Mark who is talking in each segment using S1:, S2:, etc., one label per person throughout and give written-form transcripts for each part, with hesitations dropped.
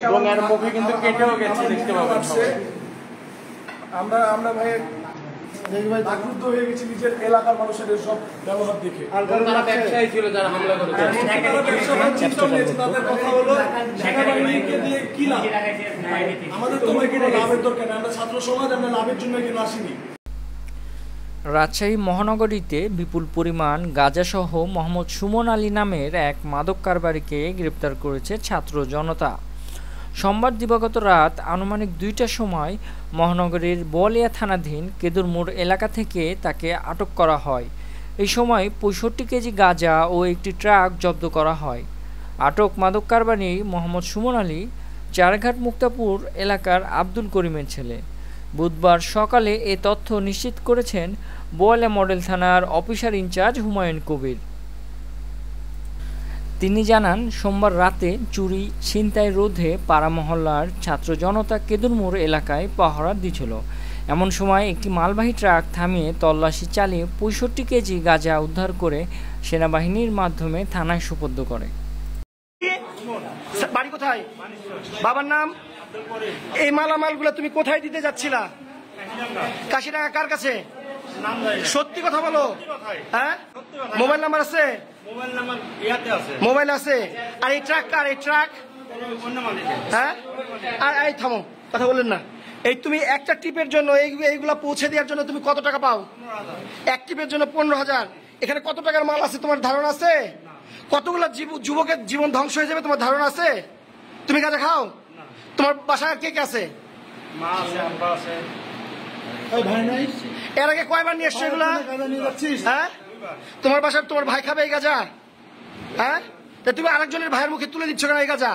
S1: এবং এর মুখে কিন্তু কেটেও গেছে, দেখতে পাবেন।
S2: আমরা ভাই আক্রুদ্ধ হয়ে গেছি নিজের এলাকার মানুষের সব ব্যবহার দেখে।
S1: তারা ব্যবসায়ী ছিল যারা হামলা করেছে,
S2: তাদের কথা হলো সেনাবাহিনীকে দিয়ে কি লাভ? আমাদের তো লাভের দরকার নেই, আমরা ছাত্র সমাজ, আমরা লাভের জন্য এখানে আসিনি।
S3: রাজশাহী মহানগরীতে বিপুল পরিমাণ গাঁজাসহ মোহাম্মদ সুমন আলী নামের এক মাদক কারবারিকে গ্রেপ্তার করেছে ছাত্র জনতা। সোমবার দিবাগত রাত আনুমানিক ২টার সময় মহানগরীর বোয়ালিয়া থানাধীন কেদুর মোড় এলাকা থেকে তাকে আটক করা হয়। এই সময় ৬৫ কেজি গাঁজা ও একটি ট্রাক জব্দ করা হয়। আটক মাদক কারবারি মোহাম্মদ সুমন আলী চারঘাট মুক্তাপুর এলাকার আব্দুল করিমের ছেলে। বুধবার সকালে এ তথ্য নিশ্চিত করেছেন বোয়ালিয়া মডেল থানার অফিসার ইনচার্জ হুমায়ুন কবির। তিনি জানান, সোমবার রাতে চুরি ছিনতাই রোধে পাড়া মহল্লার ছাত্র জনতা কেদুর মোড় এলাকায় পাহারা দিচ্ছিল। এমন সময় একটি মালবাহী ট্রাক থামিয়ে তল্লাশি চালিয়ে ৬৫ কেজি গাঁজা উদ্ধার করে সেনাবাহিনীর মাধ্যমে থানায় সোপর্দ করে।
S4: বাড়ি কোথায়? বাবার নাম? এই মালামালগুলো তুমি কোথায় দিতে যাচ্ছিলা? কাশিডাঙ্গা কার কাছে? সত্যি কথা বলো। হ্যাঁ, মোবাইল নাম্বার আছে? মোবাইল আছে। আর এই ট্রাক কার? এই ট্রাক? হ্যাঁ, আর এই থামো, কথা বললেন না। এই তুমি একটা ট্রিপের জন্য এইগুলা পৌঁছে দেওয়ার জন্য তুমি কত টাকা পাও? এক ট্রিপের জন্য ১৫,০০০। এখানে কত টাকার মাল আছে তোমার ধারণা আছে? কতগুলা যুবকের জীবন ধ্বংস হয়ে যাবে তোমার ধারণা আছে? তুমি গাঁজা খাও? তোমার বাসায় কে কে আছে? এর আগে কয়বার নিয়ে এসছো এগুলা? হ্যাঁ, তোমার বাসার তোমার ভাই খাবে এই গাঁজা? হ্যাঁ, তা তুমি আরেকজনের ভাইয়ের মুখে তুলে দিচ্ছ কেন এই গাঁজা?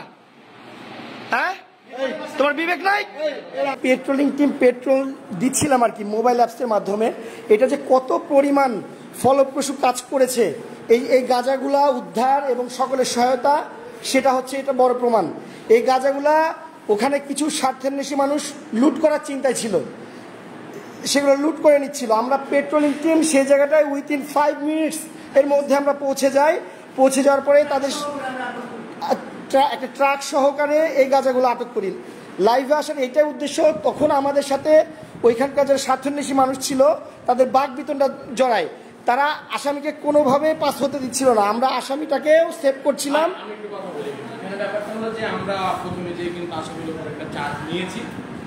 S4: হ্যাঁ, তোমার বিবেক নাই? পেট্রোলিং টিম পেট্রোল দিচ্ছিলাম আর কি মোবাইল অ্যাপসের মাধ্যমে। এটা যে কত পরিমাণ ফলপ্রসূ কাজ করেছে এই গাঁজাগুলা উদ্ধার এবং সকলের সহায়তা, সেটা হচ্ছে এটা বড় প্রমাণ। এই গাঁজাগুলা ওখানে কিছু স্বার্থান্বেষী মানুষ লুট করার চিন্তায় ছিল, সেগুলো লুট করে নিচ্ছিল। আমরা পেট্রোলিং টিম সেই জায়গাটায় উইথিন 5 মিনিটস এর মধ্যে আমরা পৌঁছে যাই। পৌঁছে যাওয়ার পরে তাদের একটা ট্রাক সহকারে এই গাঁজাগুলো আটক করি। লাইভে আসার এটাই উদ্দেশ্য, তখন আমাদের সাথে ওইখানকার যারা স্বার্থান্বেষী মানুষ ছিল তাদের বাক বিতণ্ডা জড়ায়। তারা আসামিকে কোনোভাবে পাস হতে দিচ্ছিল না, আমরা আসামিটাকেও সেভ করছিলাম।
S1: ব্যাপারটা হলো যে আমরা প্রথমে যে কিন্তু আসামির উপর একটা চার্জ নিয়েছি,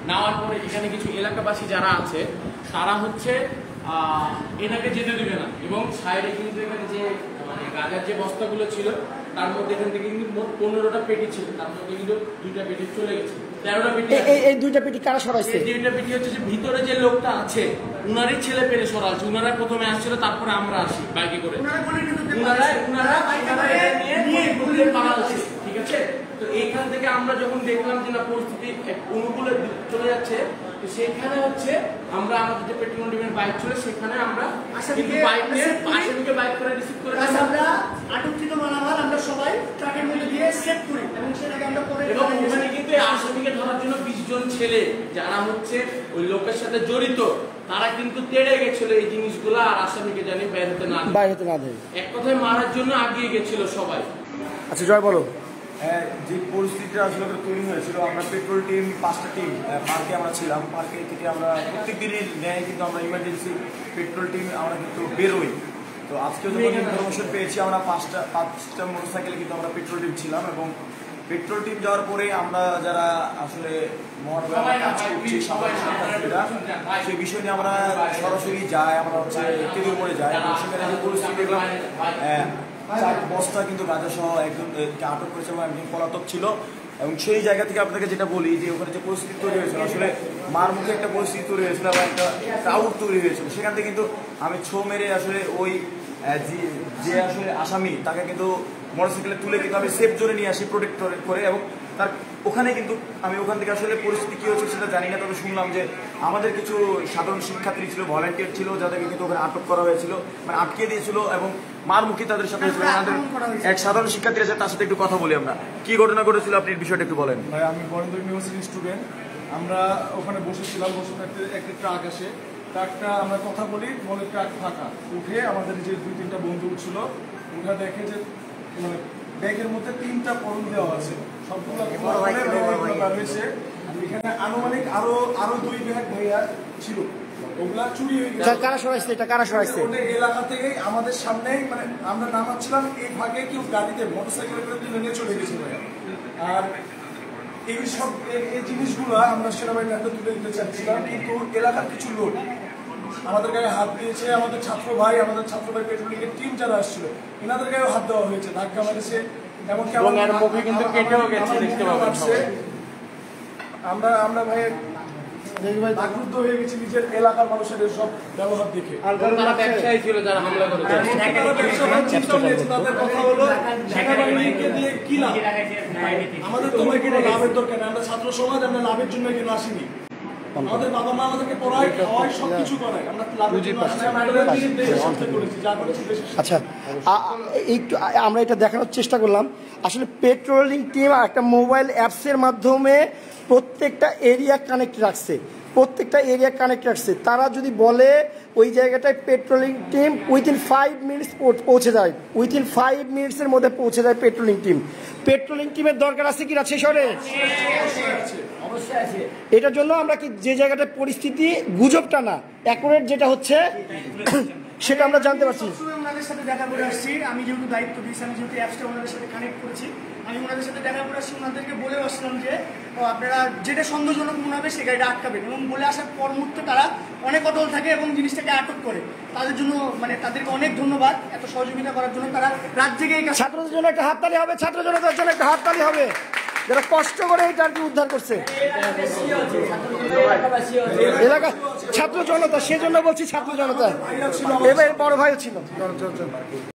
S1: নেওয়ার পরে এখানে কিছু এলাকাবাসী যারা আছে তারা হচ্ছে এটাকে যেতে দেবে না, এবং সাইডে কিন্তু এখানে যে মানে গাঁজার যে বস্তাগুলো ছিল তার মধ্যে এখান থেকে কিন্তু মোট 15টা পেটি ছিল, তার মধ্যে কিন্তু 2টা পেটি চলে গেছে। 13টা পেটি।
S4: এই 2টা পেটি কারা সরাইছে?
S1: এই 2টা পেটি হচ্ছে যে ভিতরে যে লোকটা আছে উনারই ছেলে পেলে সরালছে। উনারা প্রথমে আসছিল, তারপরে আমরা আসি বাইকে করে। নিয়ে পালাচ্ছে, ঠিক আছে। তো এইখান থেকে আমরা যখন দেখলাম যে না পরিস্থিতি অনুকূলে চলে যাচ্ছে, তো সেখানে হচ্ছে আমরা আমাদের যে পেট্রোল টিমের বাইক ছিল সেখানে আমরা আসামিকে বাইক করে রিসিভ করে
S4: আমরা আটককৃত মালামাল আমরা সবাই ট্রাকের মধ্যে দিয়ে সেট করি এবং সেটাকে আমরা পরে
S1: এবং ওখানে কিন্তু আসামিকে ধরার জন্য 20 জন ছেলে যারা হচ্ছে ওই লোকের সাথে জড়িত, তারা কিন্তু তেড়ে গেছিল এই জিনিসগুলো, আর আসামিকে জানি বাইরে হতে না দেয়, এক কথায় মারার জন্য আগিয়ে গেছিল সবাই।
S4: আচ্ছা, জয় বলো।
S2: যে পরিস্থিতিটা আসলে তৈরি হয়েছিল, আমরা পেট্রোল টিম 5টা টিম পার্কে আমরা ছিলাম। পার্কে থেকে আমরা প্রত্যেক দিনের ন্যায় কিন্তু আমরা ইমার্জেন্সি পেট্রোল টিম আমরা কিন্তু বেরোই। তো আজকেও যখন ইনফরমেশন পেয়েছি আমরা 5টা মোটরসাইকেলে কিন্তু আমরা পেট্রোল টিম ছিলাম, এবং পেট্রোল টিম যাওয়ার পরে আমরা যারা আসলে মহানগরে কাজ করছি সাধারণ শিক্ষার্থীরা, সেই বিষয় নিয়ে আমরা সরাসরি যাই, আমরা হচ্ছে কেদুর মোড়ে যাই, এবং সেখানে যে পরিস্থিতি দেখলাম 4 বস্তা কিন্তু গাঁজা সহ একজনকে আটক করেছে এবং একজন পলাতক ছিল। এবং সেই জায়গা থেকে আপনাকে যেটা বলি যে ওখানে যে পরিস্থিতি তৈরি হয়েছিল, আসলে মার মুখে একটা পরিস্থিতি তৈরি হয়েছিল বা একটা ক্রাউড তৈরি হয়েছিল, সেখান থেকে কিন্তু আমি ছো মেরে আসলে ওই যে আসলে আসামি তাকে কিন্তু মোটরসাইকেলে তুলে কিন্তু আমি সেফ জোনে নিয়ে আসি প্রোটেক্ট করে, এবং তার ওখানে কিন্তু আমি ওখান থেকে আসলে পরিস্থিতি কী হচ্ছে সেটা জানি না, তবে শুনলাম যে আমাদের কিছু সাধারণ শিক্ষার্থী ছিল, ভলেন্টিয়ার ছিল, যাদেরকে কিন্তু ওখানে আটক করা হয়েছিল, মানে আটকে দিয়েছিল এবং মার মুখী তাদের সাথে হয়েছিল। আমাদের এক সাধারণ শিক্ষার্থী আছে, তার সাথে একটু কথা বলি আমরা। কি ঘটনা ঘটেছিল আপনি বিষয়টা একটু বলেন।
S5: ভাই, আমি বরেন্দ্র ইউনিভার্সিটির স্টুডেন্ট। আমরা ওখানে বসেছিলাম, বসে থাকতে একটা ট্রাক আসে, ট্রাকটা আমরা কথা বলি, বলে ট্রাক ফাঁকা। উঠে আমাদের যে 2-3টা বন্ধু উঠছিল, উঠে দেখে যে মানে ব্যাগের মধ্যে 3টা পরন দেওয়া আছে। সবগুলো রয়েছে। এখানে আনুমানিক আরো 2 ব্যাগ ভাইয়া ছিল, ওগুলা চুরি হয়ে গেছে।
S4: কারা সরাইছে এটা, কারা সরাইছে?
S5: ওটা এলাকা থেকেই আমাদের সামনেই, মানে আমরা নামাচ্ছিলাম, এই ভাগে কেউ গাড়িতে মোটরসাইকেলে করে তুলে নিয়ে চলে গেছে ভাইয়া। আর এই সব এই জিনিসগুলো আমরা সেনাবাহিনীর হাতে তুলে দিতে চাচ্ছিলাম, কিন্তু এলাকার কিছু লোক আমাদের গায়ে হাত দিয়েছে। আমাদের ছাত্র ভাই পেট্রোলিংয়ের টিম যারা আসছিল এনাদের গায়েও হাত দেওয়া হয়েছে, ধাক্কা মারেছে, এমনকি আমরা ভাই আক্রুদ্ধ হয়ে গেছি নিজের এলাকার মানুষের সব ব্যবহার দেখে।
S1: ব্যবসায়ী ছিল যারা হামলা করেছে,
S5: তাদের কথা হলো সেনাবাহিনীকে দিয়ে কি লাভ? আমাদের তো ভাই কোনো লাভের দরকার নেই, আমরা ছাত্র সমাজ, আমরা লাভের জন্য এখানে আসিনি। আমাদের বাবা মা আমাদেরকে পড়ায়, খাওয়ায়, সবকিছু করায়, আমরা লাভের জন্য আসি।
S4: আচ্ছা, একটু আমরা এটা দেখানোর চেষ্টা করলাম। আসলে পেট্রোলিং টিম একটা মোবাইল অ্যাপসের মাধ্যমে প্রত্যেকটা এরিয়া কানেক্ট রাখছে, তারা যদি বলে ওই জায়গাটায় পেট্রোলিং টিম উইথিন 5 মিনিটস পৌঁছে যায়, উইথিন 5 মিনিটসের মধ্যে পৌঁছে যায় পেট্রোলিং টিমের দরকার আছে কিনা সেই শহরে? এটার জন্য আমরা কি যে জায়গাটায় পরিস্থিতি গুজবটা না, অ্যাকুরেট যেটা হচ্ছে সেটা আমরা জানতে পারছি।
S6: ওনাদের সাথে দেখা করে আসছি, আমি যেহেতু দায়িত্ব দিয়েছি, আমি যেহেতু অ্যাপসটা ওনাদের সাথে কানেক্ট করেছি, আমি ওনাদের সাথে দেখা করে আসছি, ওনাদেরকে বলে আসলাম যে আপনারা যেটা সন্দেহজনক মনে হবে সে গাড়িটা আটকাবেন, এবং বলে আসার পর মুহূর্তে তারা অনেক অটল থাকে এবং জিনিসটাকে আটক করে। তাদের জন্য মানে তাদেরকে অনেক ধন্যবাদ এত সহযোগিতা করার জন্য। তারা রাত জেগে
S4: ছাত্রদের জন্য একটা হাততালি হবে, ছাত্র জনতার জন্য একটা হাততালি হবে যারা কষ্ট করে এটা আর কি উদ্ধার করছে এলাকা ছাত্র জনতা, সেজন্য বলছি ছাত্র জনতা। এবার বড় ভাইও ছিল।